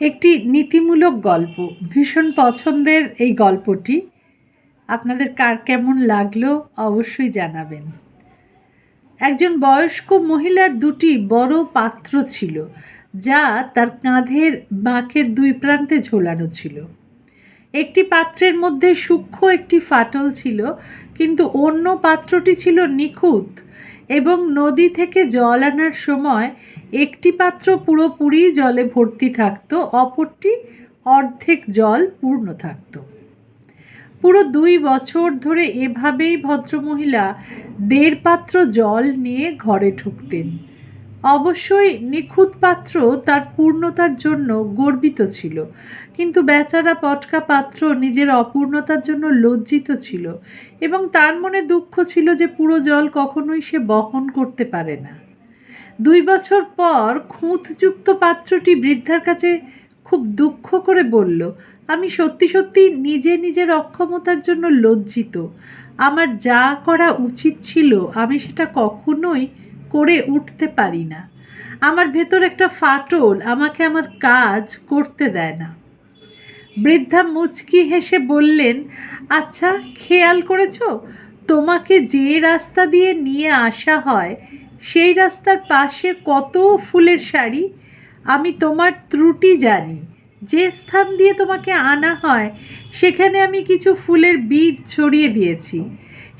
একটি নীতিমূলক গল্প। ভীষণ পছন্দের এই গল্পটি। আপনাদের কার কেমন লাগলো অবশ্যই জানাবেন। একজন বয়স্ক মহিলার দুটি বড় পাত্র ছিল, যা তার কাঁধের বাঁকের দুই প্রান্তে ঝোলানো ছিল। একটি পাত্রের মধ্যে সূক্ষ্ম একটি ফাটল ছিল, কিন্তু অন্য পাত্রটি ছিল নিখুঁত এবং নদী থেকে জল আনার সময় একটি পাত্র পুরোপুরি জলে ভর্তি থাকত, অপরটি অর্ধেক জল পূর্ণ থাকত। পুরো 2 বছর ধরে এভাবেই ভদ্রমহিলা 1.5 পাত্র জল নিয়ে ঘরে ঢুকতেন। অবশ্যই নিখুঁত পাত্র তার পূর্ণতার জন্য গর্বিত ছিল, কিন্তু বেচারা পটকা পাত্র নিজের অপূর্ণতার জন্য লজ্জিত ছিল এবং তার মনে দুঃখ ছিল যে পুরো জল কখনোই সে বহন করতে পারে না। 2 বছর পর খুঁতযুক্ত পাত্রটি বৃদ্ধার কাছে খুব দুঃখ করে বলল, আমি সত্যি সত্যি নিজের অক্ষমতার জন্য লজ্জিত। আমার যা করা উচিত ছিল আমি সেটা কখনোই করে উঠতে পারি না। আমার ভেতর একটা ফাটল আমাকে আমার কাজ করতে দেয় না। বৃদ্ধা মুচকি হেসে বললেন, আচ্ছা, খেয়াল করেছ, তোমাকে যে রাস্তা দিয়ে নিয়ে আসা হয় সেই রাস্তার পাশে কত ফুলের সারি? আমি তোমার ত্রুটি জানি। যে স্থান দিয়ে তোমাকে আনা হয় সেখানে আমি কিছু ফুলের বীজ ছড়িয়ে দিয়েছি,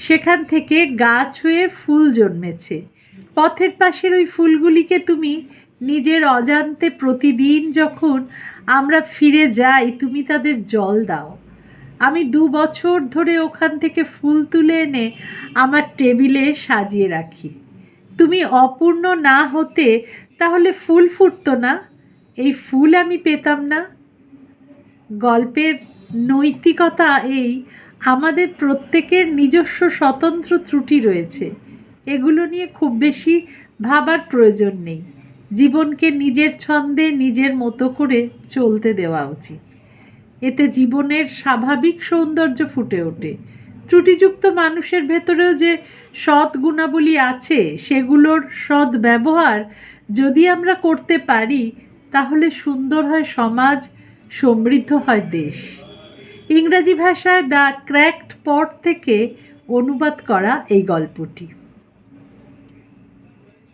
সেখান থেকে গাছ হয়ে ফুল জন্মেছে। পথের পাশের ওই ফুলগুলিকে তুমি নিজের অজান্তে প্রতিদিন যখন আমরা ফিরে যাই তুমি তাদের জল দাও। আমি 2 বছর ধরে ওখান থেকে ফুল তুলে এনে আমার টেবিলে সাজিয়ে রাখি। তুমি অপূর্ণ না হতে তাহলে ফুল ফুটতো না, এই ফুল আমি পেতাম না। গল্পের নৈতিকতা এই, আমাদের প্রত্যেকের নিজস্ব স্বতন্ত্র ত্রুটি রয়েছে, এগুলো নিয়ে খুব বেশি ভাবার প্রয়োজন নেই। জীবনকে নিজের ছন্দে নিজের মতো করে চলতে দেওয়া উচিত। এতে জীবনের স্বাভাবিক সৌন্দর্য ফুটে ওঠে। ত্রুটিযুক্ত মানুষের ভেতরেও যে সৎ গুণাবলী আছে সেগুলোর সৎ ব্যবহার যদি আমরা করতে পারি তাহলে সুন্দর হয় সমাজ, সমৃদ্ধ হয় দেশ। ইংরাজি ভাষায় দ্য ক্র্যাকড পট থেকে অনুবাদ করা এই গল্পটি।